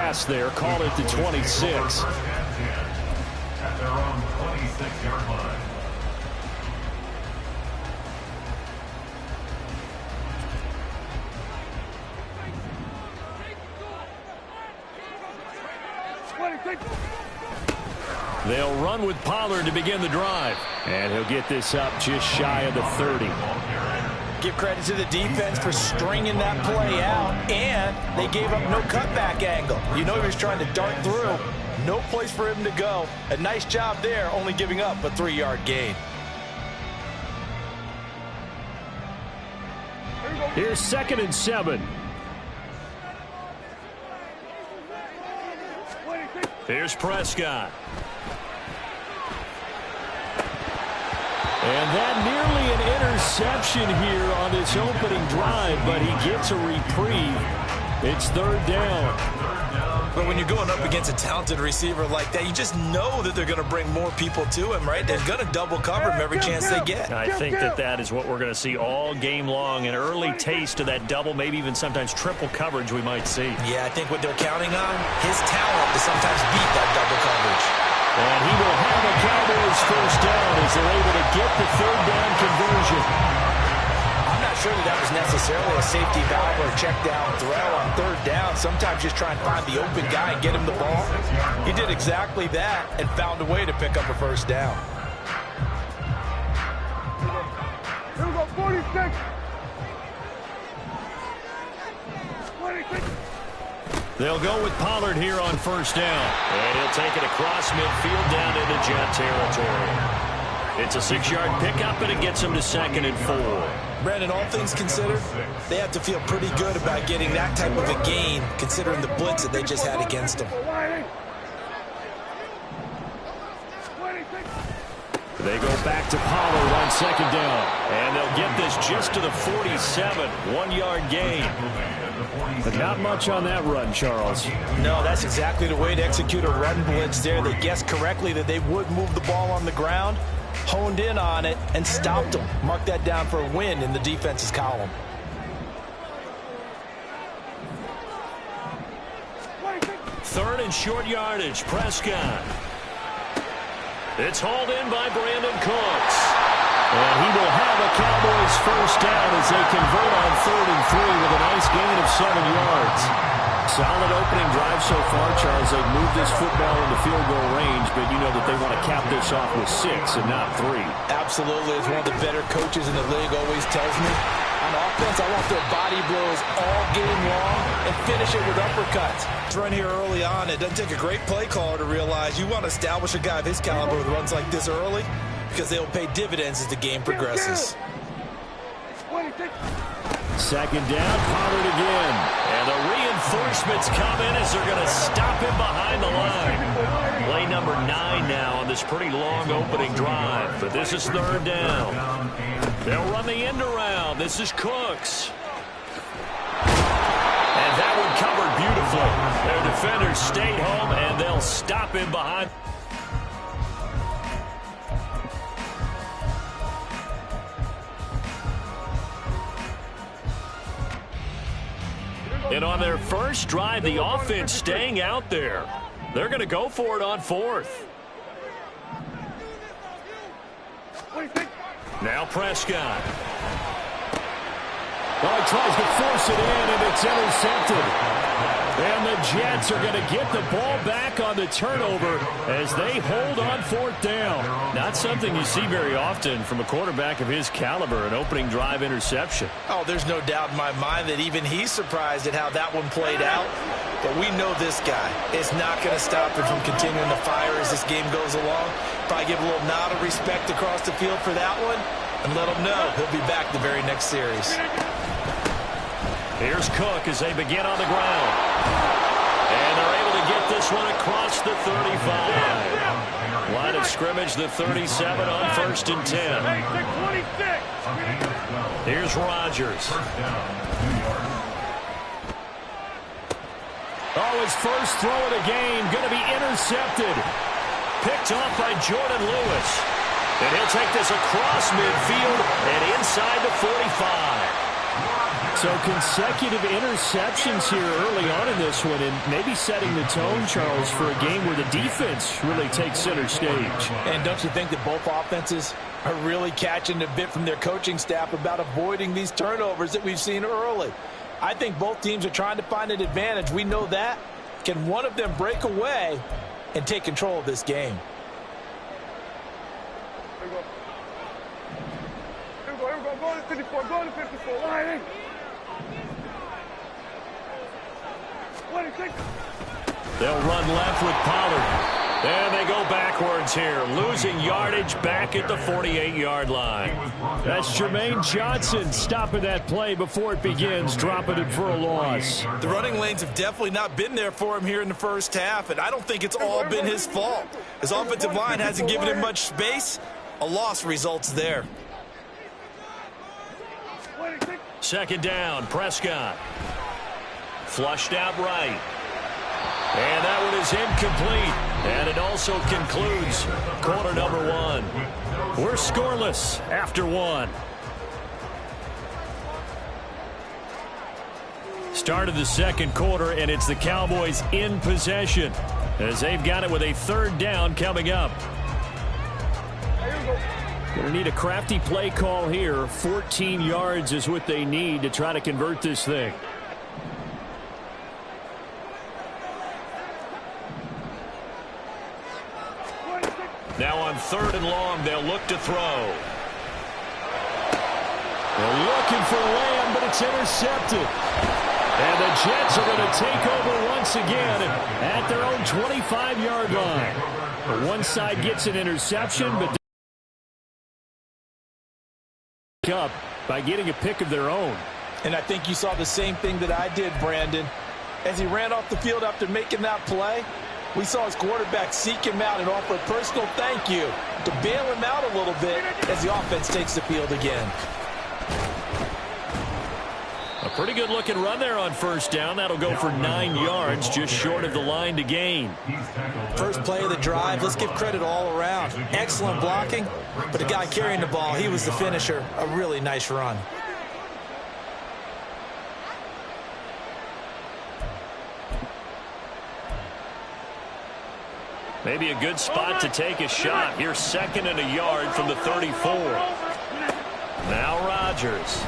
pass there. Called it to 26. At their own 26-yard line. They'll run with Pollard to begin the drive. And he'll get this up just shy of the 30. Give credit to the defense for stringing that play out, and they gave up no cutback angle. You know he was trying to dart through. No place for him to go. A nice job there, only giving up a 3-yard gain. Here's 2nd and 7. Here's Prescott. And that nearly an interception here on this opening drive, but he gets a reprieve. It's 3rd down. But when you're going up against a talented receiver like that, you just know that they're going to bring more people to him, right? They're going to double cover him every chance they get. I think that is what we're going to see all game long, an early taste of that double, maybe even sometimes triple coverage we might see. Yeah, I think what they're counting on, his talent to sometimes beat that double coverage. And he will have a Cowboys first down as they're able to get the 3rd down conversion. I'm not sure that was necessarily a safety valve or a check down throw on 3rd down. Sometimes just try and find the open guy and get him the ball. He did exactly that and found a way to pick up a first down. Here we go, 46. 26. They'll go with Pollard here on 1st down. And he'll take it across midfield down into Jet territory. It's a 6-yard pickup, and it gets him to 2nd and 4. Brandon, all things considered, they have to feel pretty good about getting that type of a gain, considering the blitz that they just had against them. They go back to Pollard on 2nd down. And they'll get this just to the 47. 1-yard gain. But not much on that run, Charles. No, that's exactly the way to execute a run blitz there. They guessed correctly that they would move the ball on the ground, honed in on it, and stopped them. Mark that down for a win in the defense's column. Third and short yardage, Prescott. It's hauled in by Brandon Cooks. And he will have a Cowboys first down as they convert on 3rd and 3 with a nice gain of 7 yards. Solid opening drive so far, Charles. They've moved this football into field goal range, but you know that they want to cap this off with 6 and not 3. Absolutely. As one of the better coaches in the league always tells me, on offense, I want their body blows all game long and finish it with uppercuts. It's run here early on. It doesn't take a great play caller to realize you want to establish a guy of his caliber with runs like this early, because they'll pay dividends as the game progresses. 2nd down, Pollard again. And the reinforcements come in as they're going to stop him behind the line. Play number 9 now on this pretty long opening drive. But this is 3rd down. They'll run the end around. This is Cooks. And that one covered beautifully. Their defenders stayed home, and they'll stop him behind. And on their first drive, the offense staying out there. They're going to go for it on 4th. Now Prescott. Oh, he tries to force it in, and it's intercepted. And the Jets are going to get the ball back on the turnover as they hold on 4th down. Not something you see very often from a quarterback of his caliber, an opening drive interception. Oh, there's no doubt in my mind that even he's surprised at how that one played out. But we know this guy is not going to stop him from continuing to fire as this game goes along. Probably give a little nod of respect across the field for that one and let him know he'll be back the very next series. Here's Cook as they begin on the ground. And they're able to get this one across the 35. Line of scrimmage, the 37 on 1st and 10. Here's Rodgers. Oh, his first throw of the game going to be intercepted. Picked off by Jordan Lewis. And he'll take this across midfield and inside the 45. So consecutive interceptions here early on in this one, and maybe setting the tone, Charles, for a game where the defense really takes center stage. And don't you think that both offenses are really catching a bit from their coaching staff about avoiding these turnovers that we've seen early? I think both teams are trying to find an advantage. We know that. Can one of them break away and take control of this game? Here we go. Go to 54. Go to 54. Line in. 26. They'll run left with Pollard. And they go backwards here, losing yardage back at the 48-yard line. That's Jermaine Johnson stopping that play before it begins, dropping it for a loss. The running lanes have definitely not been there for him here in the first half, and I don't think it's all been his fault. His offensive line hasn't given him much space. A loss results there. Second down, Prescott. Flushed out right. And that one is incomplete. And it also concludes quarter number one. We're scoreless after one. Start of the second quarter, and it's the Cowboys in possession as they've got it with a third down coming up. Going to need a crafty play call here. 14 yards is what they need to try to convert this thing. Now on third and long, they'll look to throw. They're looking for Lamb, but it's intercepted. And the Jets are going to take over once again at their own 25-yard line. One side gets an interception, but up by getting a pick of their own. And I think you saw the same thing that I did, Brandon. As he ran off the field after making that play, we saw his quarterback seek him out and offer a personal thank you to bail him out a little bit as the offense takes the field again. A pretty good looking run there on first down. That'll go for 9 yards, just short of the line to gain. First play of the drive, let's give credit all around. Excellent blocking, but the guy carrying the ball, he was the finisher. A really nice run. Maybe a good spot to take a shot. Here's second and a yard from the 34. Now Rodgers.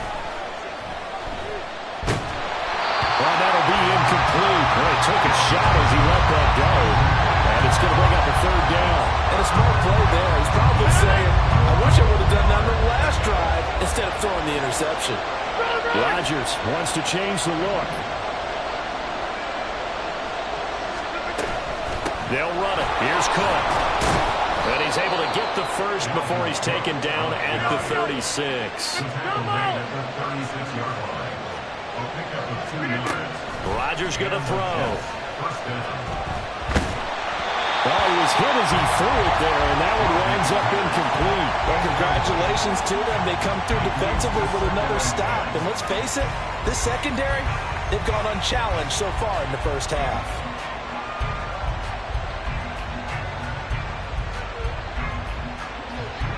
Well, that'll be incomplete. Boy, took a shot as he let that go. And it's going to bring up a third down. And a smart play there. He's probably saying, I wish I would have done that on the last drive instead of throwing the interception. Rodgers wants to change the look. They'll run it. Here's Cook. And he's able to get the first before he's taken down at the 36. Rodgers going to throw. Well, he was hit as he threw it there, and that one winds up incomplete. Well, congratulations to them. They come through defensively with another stop. And let's face it, this secondary, they've gone unchallenged so far in the first half.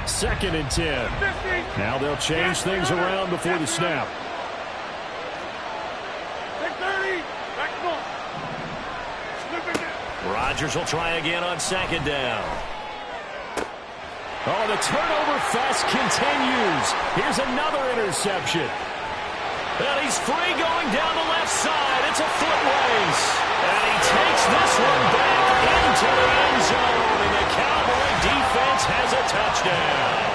Second and 10. Now they'll change things around before the snap. Rodgers will try again on second down. Oh, the turnover fest continues. Here's another interception. And he's free going down the left side. It's a foot race. And he takes this one back into the end zone. And the Cowboy defense has a touchdown.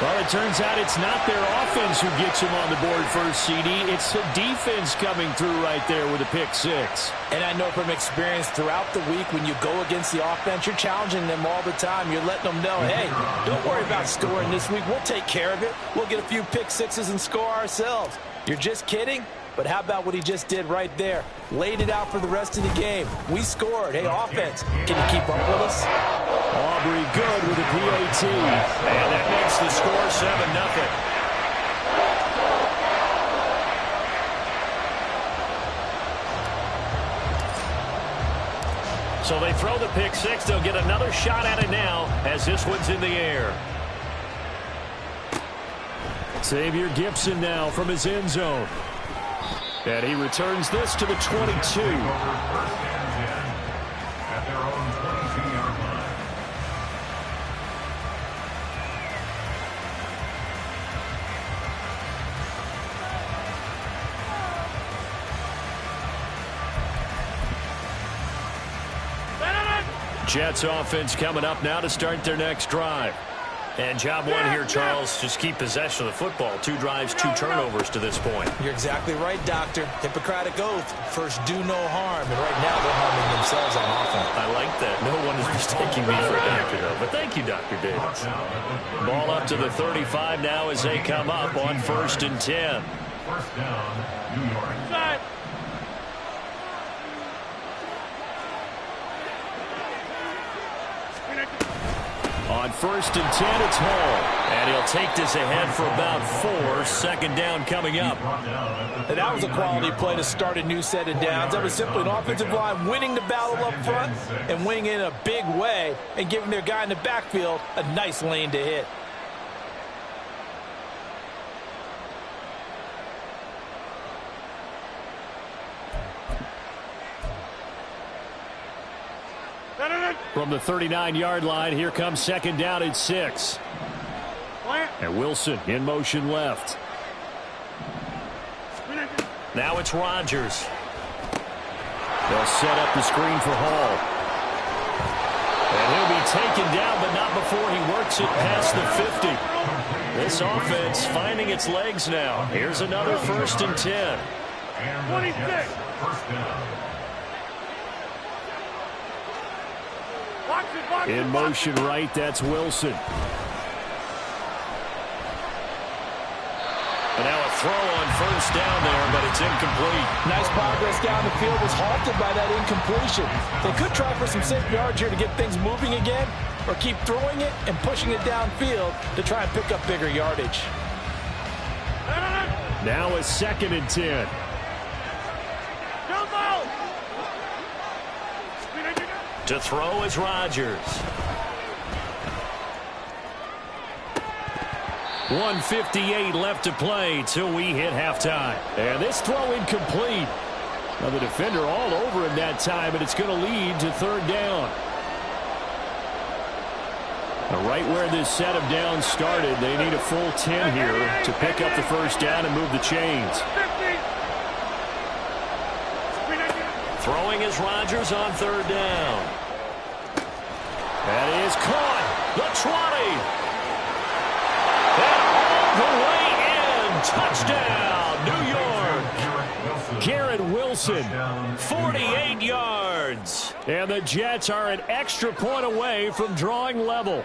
Well, it turns out it's not their offense who gets them on the board first, CD. It's the defense coming through right there with a pick six. And I know from experience throughout the week when you go against the offense, you're challenging them all the time. You're letting them know, hey, don't worry about scoring this week. We'll take care of it. We'll get a few pick sixes and score ourselves. You're just kidding? But how about what he just did right there? Laid it out for the rest of the game. We scored. Hey, offense, can you keep up with us? Aubrey good with a PAT. And that makes the score 7-0. So they throw the pick six. They'll get another shot at it now as this one's in the air. Xavier Gibson now from his end zone. And he returns this to the 22. First and 10 at their own 22-yard line. Jets offense coming up now to start their next drive. And job one here, Charles, just keep possession of the football. 2 drives, 2 turnovers to this point. You're exactly right, Doctor. Hippocratic oath. First, do no harm. And right now, they're harming themselves on offense. I like that. No one is mistaking me for a doctor, though. But thank you, Dr. Davis. Ball up to the 35 now as they come up on 1st and 10. First down, New York. On 1st and 10, it's Hall. And he'll take this ahead for about 4. Second down coming up. And that was a quality play to start a new set of downs. That was simply an offensive line winning the battle up front and winning it in a big way and giving their guy in the backfield a nice lane to hit. From the 39-yard line, here comes second down at 6. And Wilson in motion left. Now it's Rodgers. They'll set up the screen for Hall. And he'll be taken down, but not before he works it past the 50. This offense finding its legs now. Here's another 1st and 10. 26. First down. In motion right, that's Wilson. And now a throw on 1st down there, but it's incomplete. Nice progress down the field was halted by that incompletion. They could try for some safe yards here to get things moving again, or keep throwing it and pushing it downfield to try and pick up bigger yardage. Now a 2nd and 10. To throw is Rodgers. 1:58 left to play till we hit halftime. And this throw incomplete. Now the defender all over him that time, but it's going to lead to 3rd down. Now right where this set of downs started, they need a full 10 here to pick up the 1st down and move the chains. Throwing is Rodgers on 3rd down. That is caught. The 20. And all the way in. Touchdown, New York. Garrett Wilson, 48 yards. And the Jets are an extra point away from drawing level.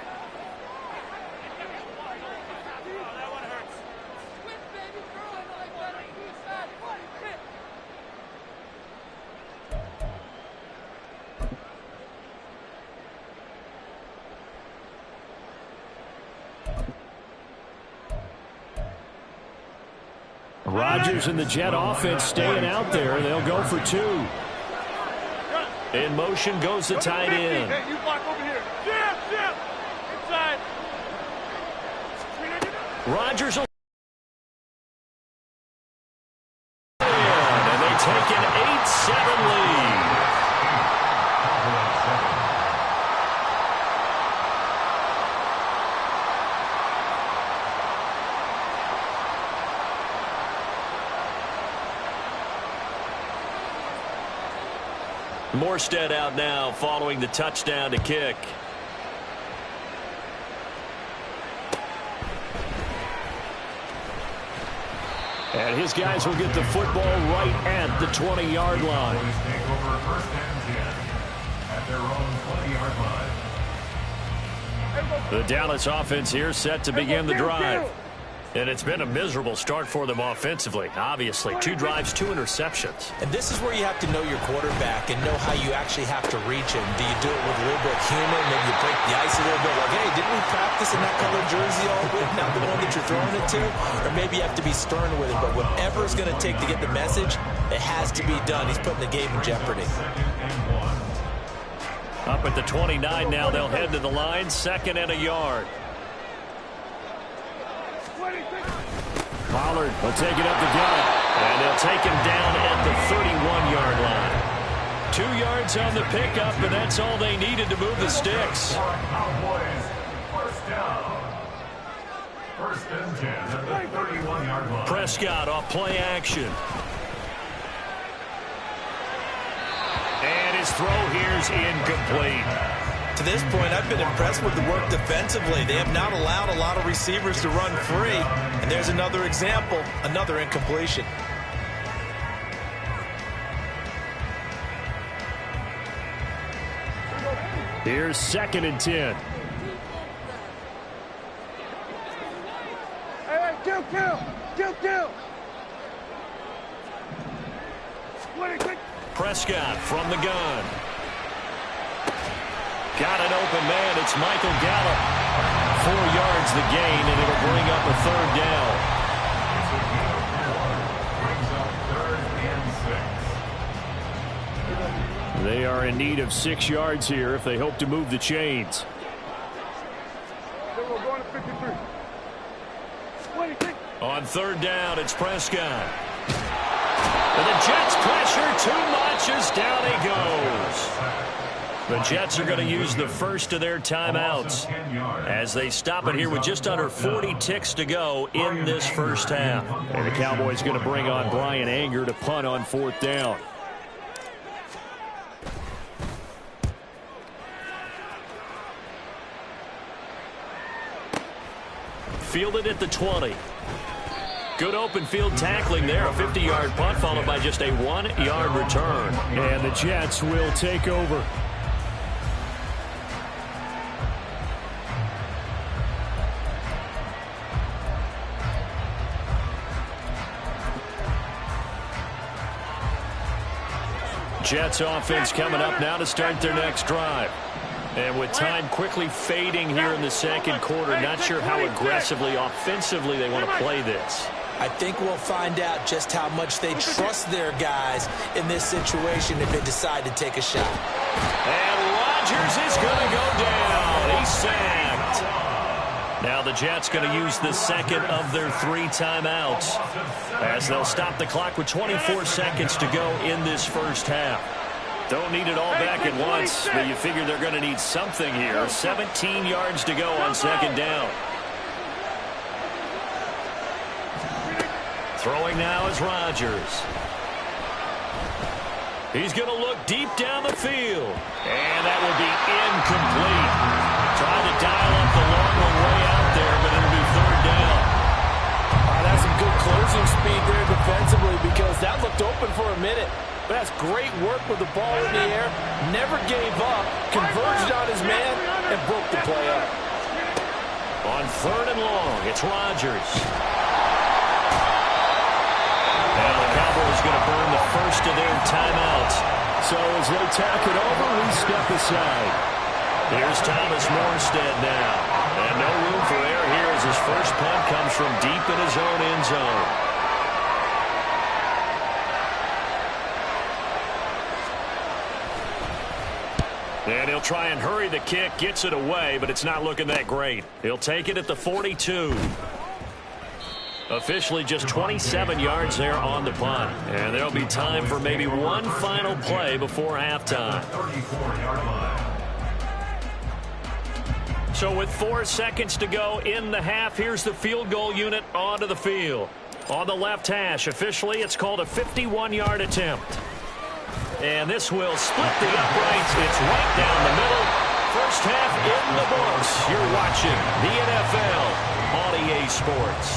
Rodgers and the Jet offense staying out there. They'll go for 2. In motion goes the tight end. Hey, you block over here. Jim! Inside. Rodgers will and they take an 8-7 lead. Morstead out now following the touchdown to kick. And his guys will get the football right at the 20-yard line. Boys take over 1st and 10 at their own 20-yard line. The Dallas offense here set to begin the drive. And it's been a miserable start for them offensively. Obviously, 2 drives, 2 interceptions. And this is where you have to know your quarterback and know how you actually have to reach him. Do you do it with a little bit of humor? Maybe you break the ice a little bit. Like, hey, didn't we practice in that color jersey all week? Not the one that you're throwing it to? Or maybe you have to be stern with it. But whatever it's going to take to get the message, it has to be done. He's putting the game in jeopardy. Up at the 29 now, they'll head to the line. 2nd and a yard. Pollard will take it up the gut. And they'll take him down at the 31-yard line. 2 yards on the pickup, and that's all they needed to move the sticks. Cowboys, first down. First and 10 at the 31-yard line. Prescott off play action. And his throw here's incomplete. To this point, I've been impressed with the work defensively. They have not allowed a lot of receivers to run free. And there's another example, another incompletion. Here's 2nd and 10. Hey, kill. Prescott from the gun. Got an open man. It's Michael Gallup. 4 yards the gain, and it'll bring up a 3rd down. Brings up 3rd and 6. They are in need of 6 yards here if they hope to move the chains. Then we're going to 53. 26. On 3rd down, it's Prescott. And the Jets pressure too much as down he goes. The Jets are going to use the first of their timeouts as they stop it here with just under 40 ticks to go in this first half. And the Cowboys going to bring on Brian Anger to punt on 4th down. Fielded at the 20. Good open field tackling there. A 50-yard punt followed by just a 1-yard return. And the Jets will take over. Jets offense coming up now to start their next drive. And with time quickly fading here in the 2nd quarter, not sure how aggressively, offensively they want to play this. I think we'll find out just how much they trust their guys in this situation if they decide to take a shot. And Rodgers is going to go down. He's sacked. Now the Jets going to use the 2nd of their 3 timeouts as they'll stop the clock with 24 seconds to go in this first half. Don't need it all back at once, but you figure they're going to need something here. 17 yards to go on 2nd down. Throwing now is Rodgers. He's going to look deep down the field. And that will be incomplete. Trying to dial up the long one way out there, but it'll be 3rd down. That's some good closing speed there defensively because that looked open for a minute. But that's great work with the ball in the air. Never gave up. Converged on his man and broke the play up. On 3rd and long, it's Rodgers. Now the Cowboys going to burn the first of their timeouts. So as they tack it over, we step aside. Here's Thomas Morstead now. And no room for error here as his first punt comes from deep in his own end zone. And he'll try and hurry the kick, gets it away, but it's not looking that great. He'll take it at the 42. Officially just 27 yards there on the punt. And there'll be time for maybe one final play before halftime. 34-yard line. So with 4 seconds to go in the half, here's the field goal unit onto the field. On the left hash, officially it's called a 51-yard attempt. And this will split the uprights. It's right down the middle. First half in the books. You're watching the NFL on EA Sports.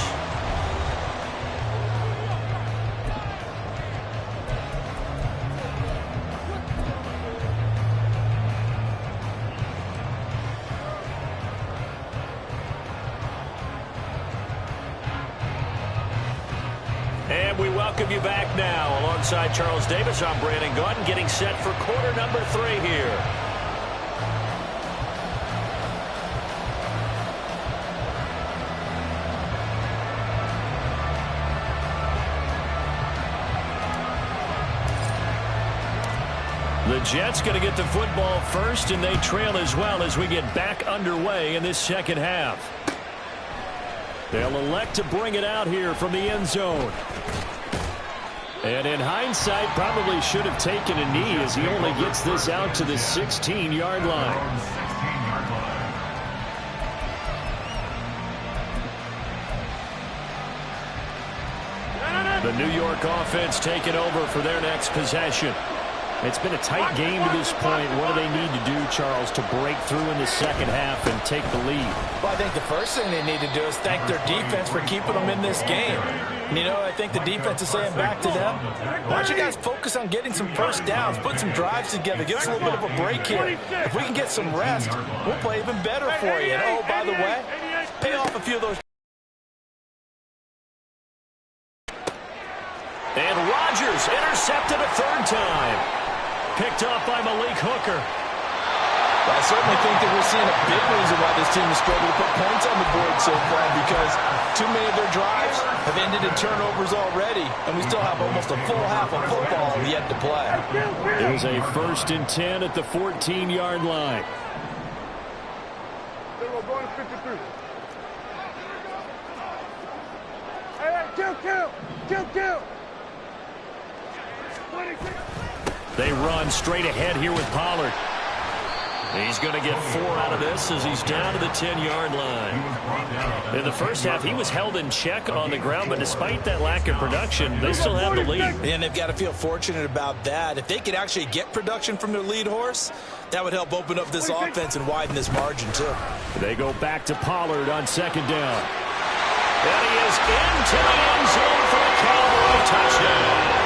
And we welcome you back now. Alongside Charles Davis, I'm Brandon Gaudin, getting set for quarter number 3 here. The Jets going to get the football first, and they trail as well as we get back underway in this second half. They'll elect to bring it out here from the end zone. And in hindsight, probably should have taken a knee as he only gets this out to the 16-yard line. The New York offense taking over for their next possession. It's been a tight game to this point. What do they need to do, Charles, to break through in the second half and take the lead? Well, I think the first thing they need to do is thank their defense for keeping them in this game. And, you know, I think the defense is saying back to them, why don't you guys focus on getting some first downs, put some drives together, give us a little bit of a break here. If we can get some rest, we'll play even better for you. And, oh, by the way, pay off a few of those. And Rodgers intercepted a third time. Picked off by Malik Hooker. I certainly think that we're seeing a big reason why this team is struggling to put points on the board so far, because too many of their drives have ended in turnovers already, and we still have almost a full half of football yet to play. It was a 1st and 10 at the 14-yard line. We're going 53. Hey, kill. 26. They run straight ahead here with Pollard. He's going to get 4 out of this as he's down to the 10-yard line. In the first half, he was held in check on the ground, but despite that lack of production, they still have the lead. And they've got to feel fortunate about that. If they could actually get production from their lead horse, that would help open up this offense and widen this margin, too. They go back to Pollard on 2nd down. And he is into the end zone for a Cowboy touchdown.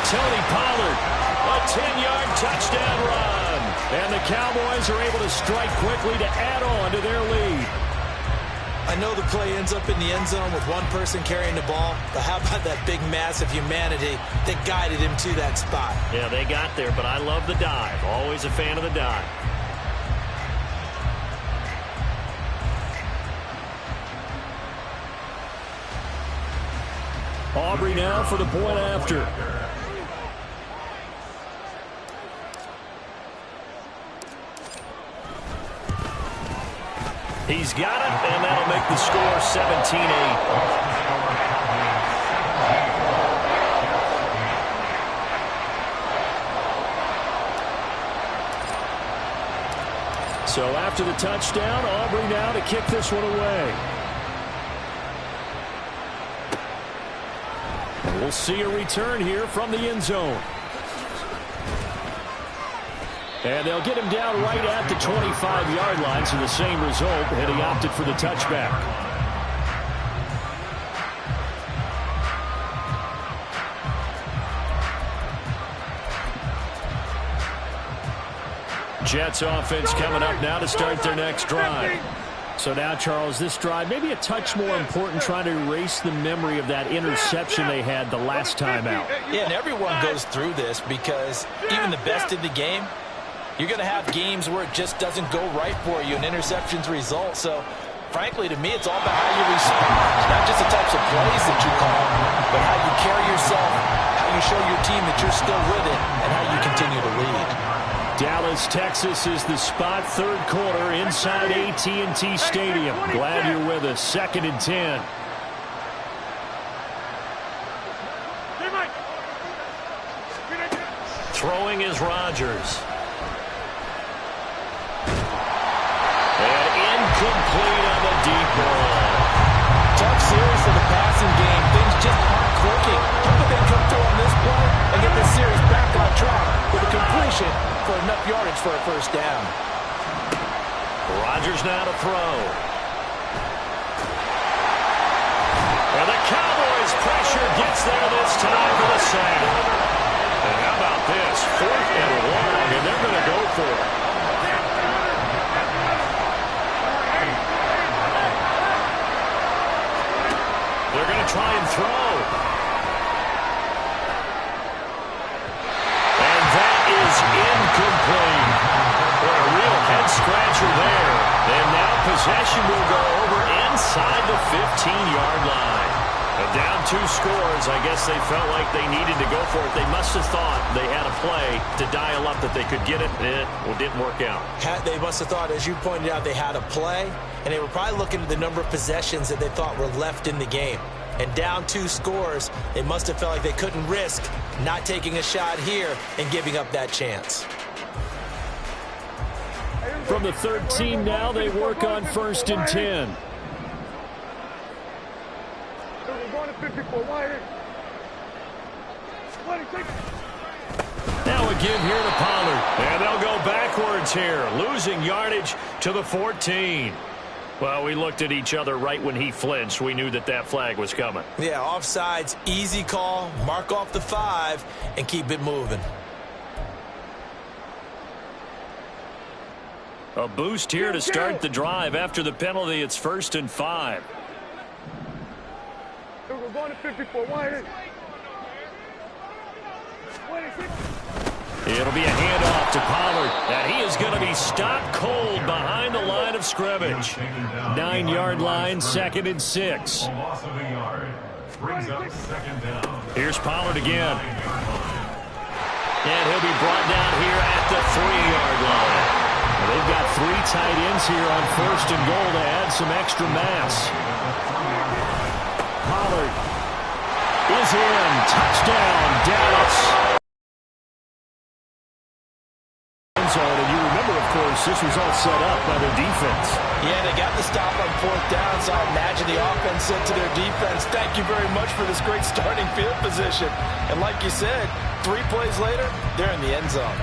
Tony Pollard, a 10-yard touchdown run. And the Cowboys are able to strike quickly to add on to their lead. I know the play ends up in the end zone with one person carrying the ball, but how about that big mass of humanity that guided him to that spot? Yeah, they got there, but I love the dive. Always a fan of the dive. Aubrey now for the point after. He's got it, and that'll make the score 17-8. So after the touchdown, Aubrey now to kick this one away. And we'll see a return here from the end zone. And they'll get him down right at the 25-yard line, so the same result, and he opted for the touchback. Jets offense coming up now to start their next drive. So now, Charles, this drive maybe a touch more important, trying to erase the memory of that interception they had the last time out. Yeah, and everyone goes through this because even the best in the game, you're going to have games where it just doesn't go right for you, and interceptions result. So, frankly, to me, it's all about how you respond. Not just the types of plays that you call, but how you carry yourself, how you show your team that you're still with it, and how you continue to lead. Dallas, Texas is the spot, 3rd quarter inside AT&T Stadium. Glad you're with us. 2nd and 10. Throwing is Rodgers. And incomplete on the deep ball. Tough series for the passing game. Things just aren't clicking. Hoping they come through on this play and get this series back on track with a completion for enough yardage for a first down. Rodgers now to throw. And the Cowboys pressure gets there this time for the sack. And how about this? 4th and 1, and they're going to go for it. They're going to try and throw. And that is incomplete. Boy, a real head-scratcher there. And now possession 2 scores, I guess they felt like they needed to go for it. They must have thought they had a play to dial up that they could get it. It didn't work out. They must have thought, as you pointed out, they had a play, and they were probably looking at the number of possessions that they thought were left in the game. And down 2 scores, they must have felt like they couldn't risk not taking a shot here and giving up that chance. From the 13 now, they work on 1st and 10. Now again here to Pollard. And they'll go backwards here, losing yardage to the 14. Well, we looked at each other right when he flinched. We knew that that flag was coming. Yeah, offsides, easy call, mark off the 5, and keep it moving. A boost here to start the drive. After the penalty, it's 1st and 5. We're going to 54. It'll be a handoff to Pollard, and he is going to be stopped cold behind the line of scrimmage. 9-yard line, 2nd and 6. Loss of a yard. Brings up 2nd down. Here's Pollard again. And he'll be brought down here at the 3-yard line. They've got 3 tight ends here on 1st and goal to add some extra mass. Pollard is in. Touchdown, Dallas. And you remember, of course, this was all set up by their defense. Yeah, they got the stop on 4th down, so I imagine the offense said to their defense, thank you very much for this great starting field position. And like you said, 3 plays later, they're in the end zone.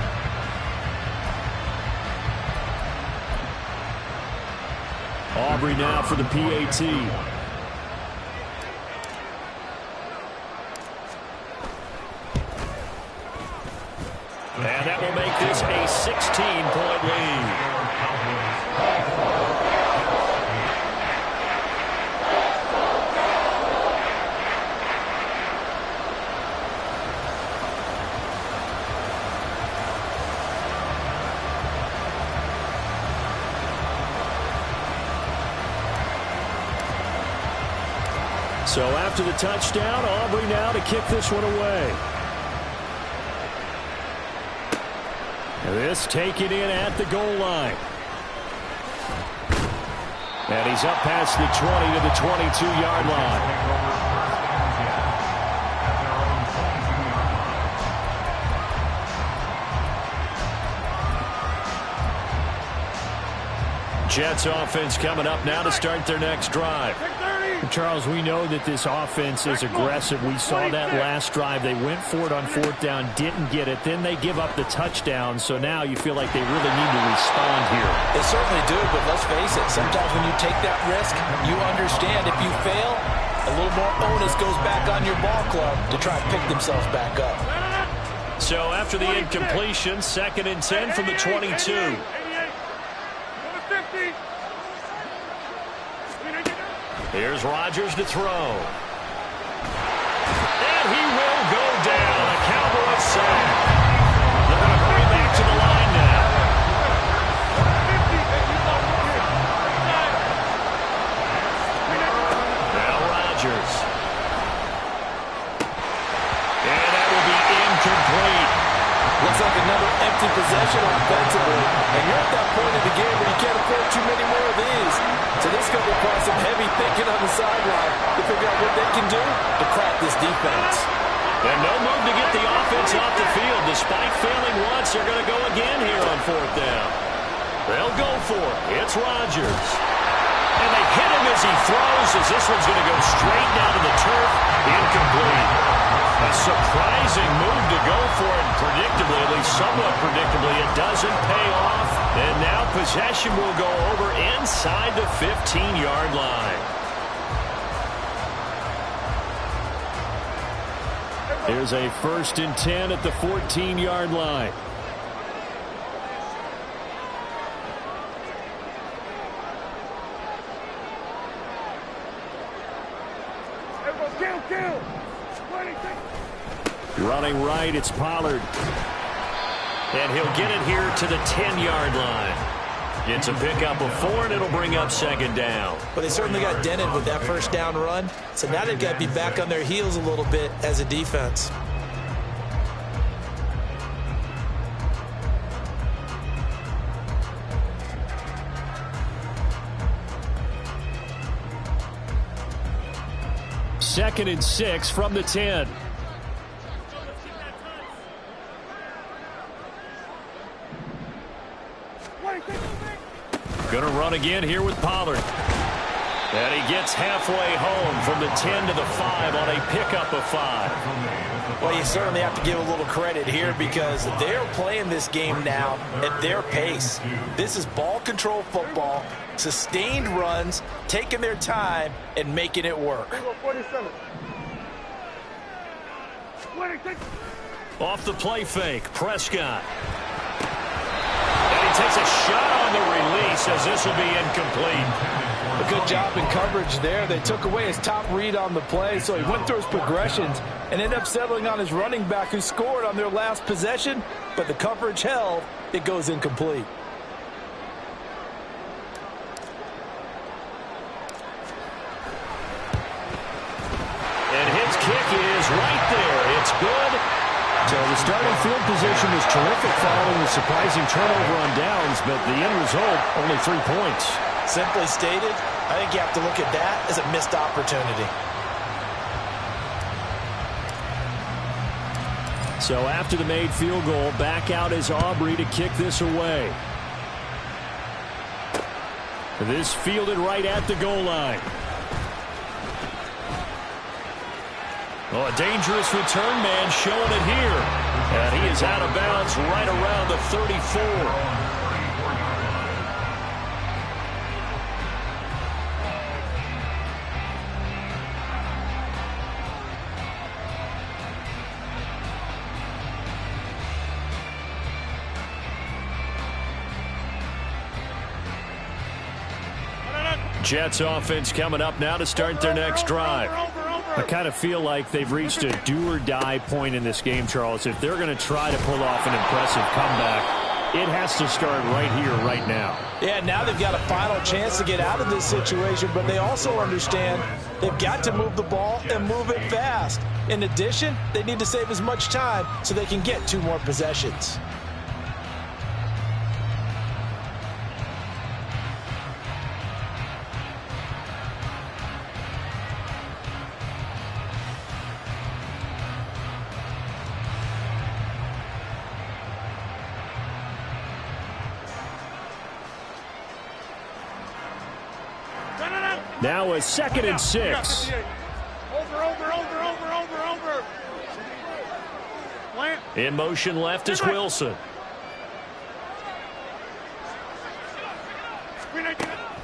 Aubrey now for the PAT. And that will make this a 16-point lead. So after the touchdown, Aubrey now to kick this one away. This taken in at the goal line. And he's up past the 20 to the 22-yard line. Jets offense coming up now to start their next drive. Charles, we know that this offense is aggressive. We saw that last drive. They went for it on 4th down, didn't get it. Then they give up the touchdown. So now you feel like they really need to respond here. They certainly do, but let's face it. Sometimes when you take that risk, you understand if you fail, a little more onus goes back on your ball club to try and pick themselves back up. So after the incompletion, 2nd and 10 from the 22. Here's Rodgers to throw. And he will go down. A Cowboy sack. They're going to hurry back to the line now. Now Rodgers. And that will be incomplete. Looks like another empty possession offensively. And you're at that point in the game where you can't afford too many more of these. So this is going to require some heavy thinking on the sideline to figure out what they can do to crack this defense. And no move to get the offense off the field. Despite failing once, they're going to go again here on 4th down. They'll go for it. It's Rodgers. And they hit him as he throws, as this one's going to go straight down to the turf. Incomplete. A surprising move to go for it. Predictably, at least somewhat predictably, it doesn't pay off. And now possession will go over inside the 15-yard line. Here's a 1st and 10 at the 14-yard line. Running right, it's Pollard. And he'll get it here to the 10-yard line. It's a pickup of 4, and it'll bring up second down. But they certainly got dented with that first down run. So now they've got to be back on their heels a little bit as a defense. Second and 6 from the 10. Going to run again here with Pollard. And he gets halfway home from the 10 to the 5 on a pickup of 5. Well, you certainly have to give a little credit here because they're playing this game now at their pace. This is ball control football, sustained runs, taking their time and making it work. Off the play fake, Prescott. And he takes a shot on the release as this will be incomplete. A good job in coverage there. They took away his top read on the play, so he went through his progressions and ended up settling on his running back who scored on their last possession, but the coverage held. It goes incomplete. And his kick is right there. It's good. So the starting field position was terrific following the surprising turnover on downs, but the end result, only 3 points. Simply stated, I think you have to look at that as a missed opportunity. So after the made field goal, back out is Aubrey to kick this away. This fielded right at the goal line. Oh, a dangerous return man showing it here. And he is out of bounds right around the 34. Jets offense coming up now to start their next drive. I kind of feel like they've reached a do-or-die point in this game, Charles. If they're going to try to pull off an impressive comeback, it has to start right here, right now. Yeah, now they've got a final chance to get out of this situation, but they also understand they've got to move the ball and move it fast. In addition, they need to save as much time so they can get 2 more possessions. Now a 2nd and 6. In motion left is Wilson.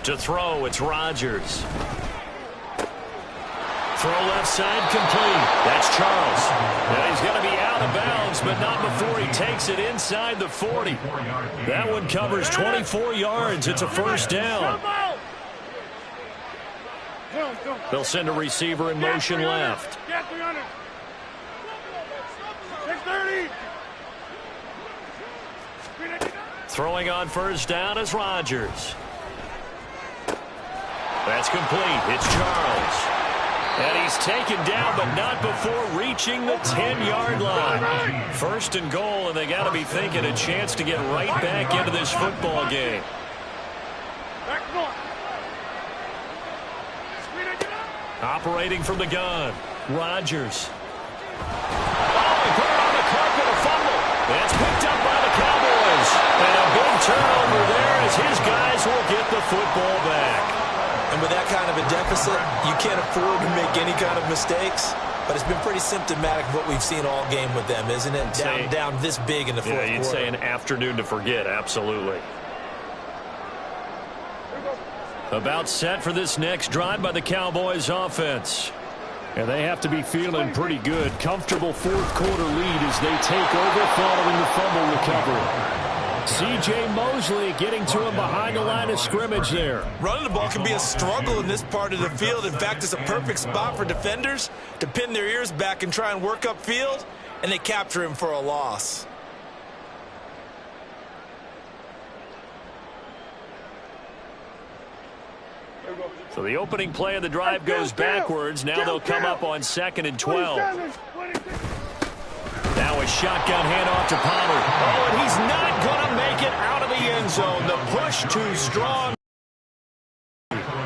To throw, it's Rodgers. Throw left side complete. That's Charles. And he's going to be out of bounds, but not before he takes it inside the 40. That one covers 24 yards. It's a first down. They'll send a receiver in motion left. Throwing on first down is Rodgers. That's complete. It's Charles. And he's taken down, but not before reaching the 10-yard line. First and goal, and they got to be thinking a chance to get right back into this football game. Operating from the gun, Rodgers. Oh, he put it on the carpet, a fumble. That's picked up by the Cowboys. And a big turnover there as his guys will get the football back. And with that kind of a deficit, you can't afford to make any kind of mistakes. But it's been pretty symptomatic of what we've seen all game with them, isn't it? Down this big in the fourth quarter. You'd say an afternoon to forget, absolutely. About set for this next drive by the Cowboys offense. And they have to be feeling pretty good. Comfortable fourth quarter lead as they take over following the fumble recovery. C.J. Mosley getting to him behind the line of scrimmage there. Running the ball can be a struggle in this part of the field. In fact, it's a perfect spot for defenders to pin their ears back and try and work upfield, and they capture him for a loss. So the opening play of the drive goes backwards. Now they'll come up on 2nd and 12. Now a shotgun handoff to Pollard. Oh, and he's not going to make it out of the end zone. The push too strong.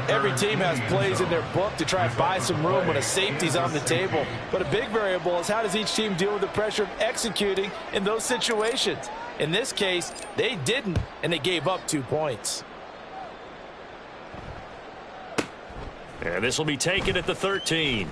Every team has plays in their book to try and buy some room when a safety's on the table. But a big variable is how does each team deal with the pressure of executing in those situations. In this case, they didn't, and they gave up 2 points. And this will be taken at the 13.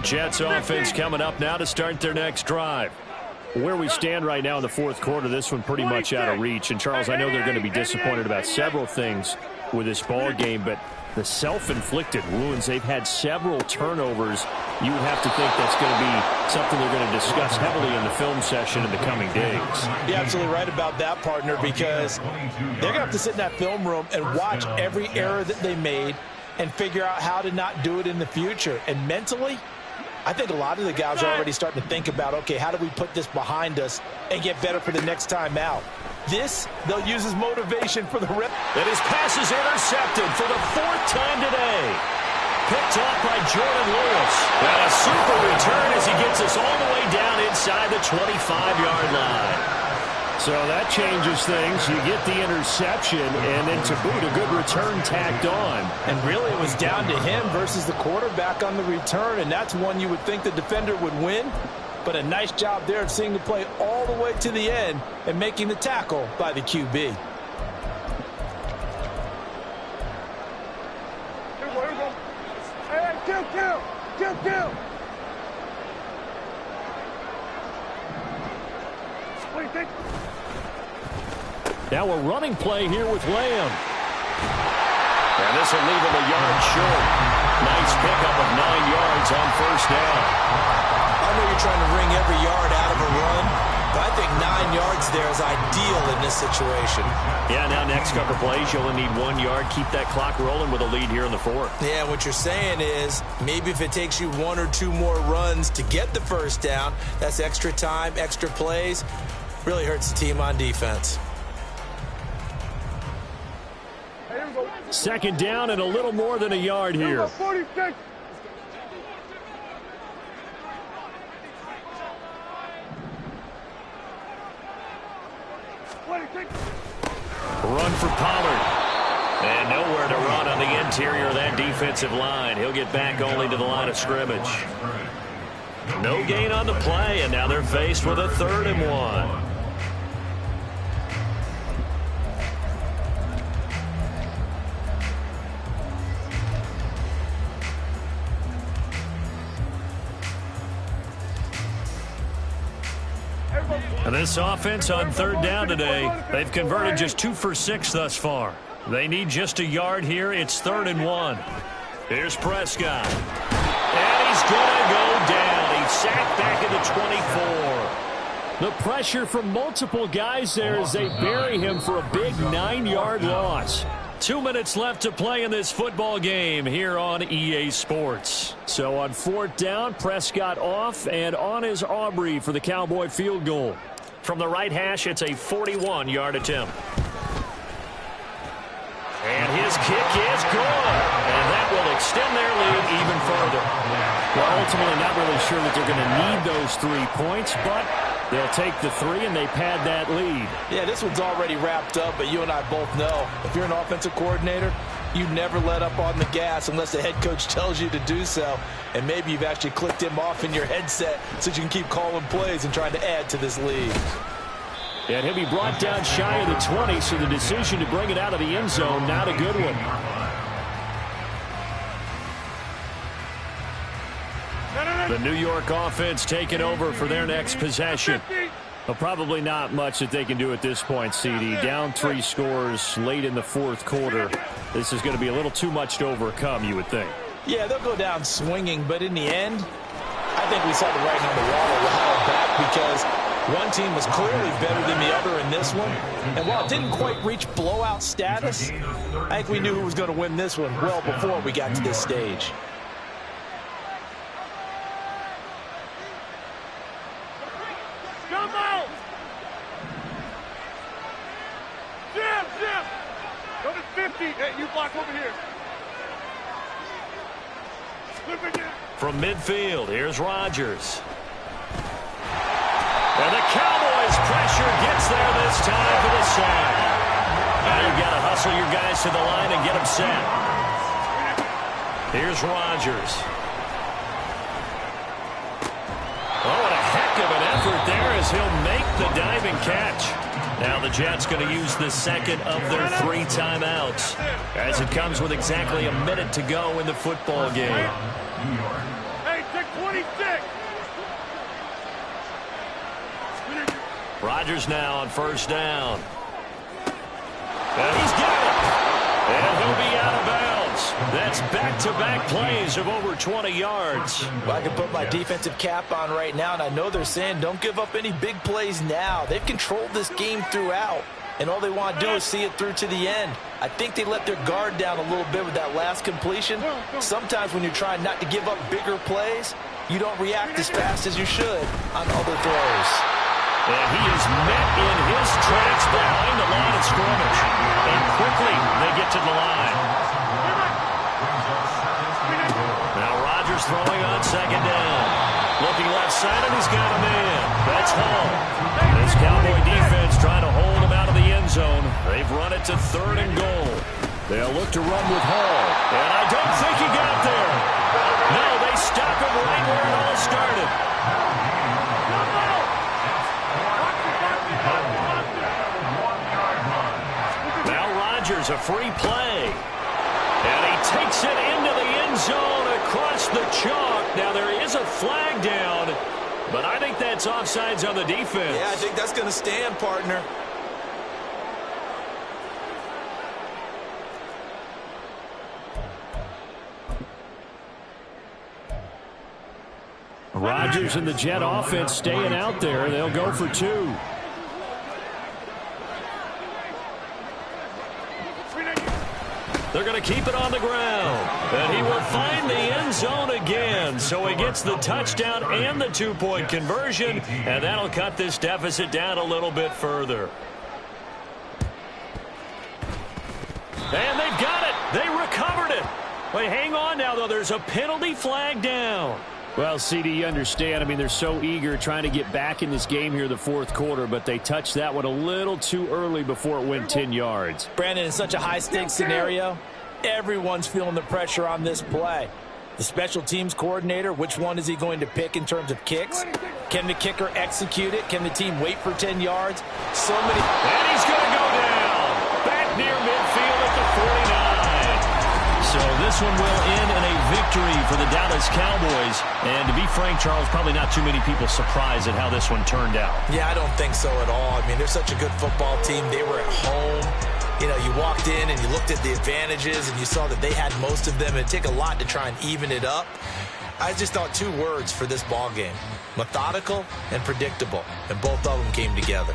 Jets offense coming up now to start their next drive. Where we stand right now in the fourth quarter, this one pretty much out of reach. And, Charles, I know they're going to be disappointed about several things with this ball game, but the self-inflicted wounds, they've had several turnovers. You would have to think that's going to be something they're going to discuss heavily in the film session in the coming days. You're absolutely right about that, partner, because they're going to have to sit in that film room and watch every error that they made and figure out how to not do it in the future. And mentally, I think a lot of the guys are already starting to think about, okay, how do we put this behind us and get better for the next time out? This, they'll use as motivation for the rest. And his pass is intercepted for the 4th time today. Picked off by Jordan Lewis. And a super return as he gets us all the way down inside the 25-yard line. So that changes things. You get the interception, and then to boot, a good return tacked on. And really, it was down to him versus the quarterback on the return, and that's one you would think the defender would win. But a nice job there of seeing the play all the way to the end and making the tackle by the QB. Here we go. Hey, kill. What do you think? Now a running play here with Lamb. And this will leave him a yard short. Nice pickup of 9 yards on first down. I know you're trying to wring every yard out of a run, but I think 9 yards there is ideal in this situation. Yeah, now next couple plays, you only need 1 yard. Keep that clock rolling with a lead here in the 4th. Yeah, what you're saying is maybe if it takes you 1 or 2 more runs to get the first down, that's extra time, extra plays. Really hurts the team on defense. Second down and a little more than a yard here. 46. Run for Pollard. And nowhere to run on the interior of that defensive line. He'll get back only to the line of scrimmage. No gain on the play, and now they're faced with a 3rd and 1. And this offense on 3rd down today, they've converted just 2 for 6 thus far. They need just a yard here. It's 3rd and 1. Here's Prescott. And he's going to go down. He's sacked back at the 24. The pressure from multiple guys there as they bury him for a big 9-yard loss. 2 minutes left to play in this football game here on EA Sports. So on 4th down, Prescott off, and on is Aubrey for the Cowboy field goal. From the right hash, it's a 41-yard attempt. And his kick is good. And that will extend their lead even further. Well, ultimately not really sure that they're going to need those 3 points, but they'll take the 3 and they pad that lead. Yeah, this one's already wrapped up, but you and I both know if you're an offensive coordinator, you never let up on the gas unless the head coach tells you to do so. And maybe you've actually clicked him off in your headset so you can keep calling plays and trying to add to this lead. And he'll be brought down shy of the 20, so the decision to bring it out of the end zone, not a good one. The New York offense taking over for their next possession. Well, probably not much that they can do at this point, CD. Down 3 scores late in the 4th quarter. This is going to be a little too much to overcome, you would think. Yeah, they'll go down swinging, but in the end, I think we saw the writing on the wall a while back because One team was clearly better than the other in this one. And while it didn't quite reach blowout status, I think we knew who was going to win this one well before we got to this stage. Jump out! Jim! Go to 50. Hey, you block over here. From midfield, here's Rodgers. And the Cowboys' pressure gets there this time for the sack. Now you've got to hustle your guys to the line and get them set. Here's Rodgers. Oh, what a heck of an effort there as he'll make the diving catch. Now the Jets going to use the second of their 3 timeouts as it comes with exactly a minute to go in the football game. Hey, take 26. Rodgers now on first down. And he's got it. And he'll be out of bounds. That's back-to-back plays of over 20 yards. Well, I can put my defensive cap on right now, and I know they're saying don't give up any big plays now. They've controlled this game throughout, and all they want to do is see it through to the end. I think they let their guard down a little bit with that last completion. Sometimes when you're trying not to give up bigger plays, you don't react as fast as you should on other throws. And he is met in his tracks behind the line of scrimmage. And quickly they get to the line. Now Rodgers throwing on second down. Looking left side, and he's got a man. That's Hall. This Cowboy defense trying to hold him out of the end zone. They've run it to 3rd and goal. They'll look to run with Hall. And I don't think he got there. No, they stop him right where it all started. A free play. And he takes it into the end zone across the chalk. Now there is a flag down, but I think that's offsides on the defense. Yeah, I think that's going to stand, partner. Rodgers and the Jet offense staying out there. They'll go for 2. They're going to keep it on the ground. And he will find the end zone again. So he gets the touchdown and the 2-point conversion. And that'll cut this deficit down a little bit further. And they've got it. They recovered it. Wait, hang on now, though. There's a penalty flag down. Well, CD, you understand. I mean, they're so eager trying to get back in this game here the 4th quarter, but they touched that one a little too early before it went 10 yards. Brandon, in such a high-stakes scenario, everyone's feeling the pressure on this play. The special teams coordinator, which one is he going to pick in terms of kicks? Can the kicker execute it? Can the team wait for 10 yards? So many. And he's going to go down. Back near midfield at the 49. So this one will end in a victory for the Dallas Cowboys. And to be frank, Charles, probably not too many people surprised at how this one turned out. Yeah, I don't think so at all. I mean, they're such a good football team. They were at home. You know, you walked in and you looked at the advantages and you saw that they had most of them. It'd take a lot to try and even it up. I just thought 2 words for this ball game: methodical and predictable. And both of them came together.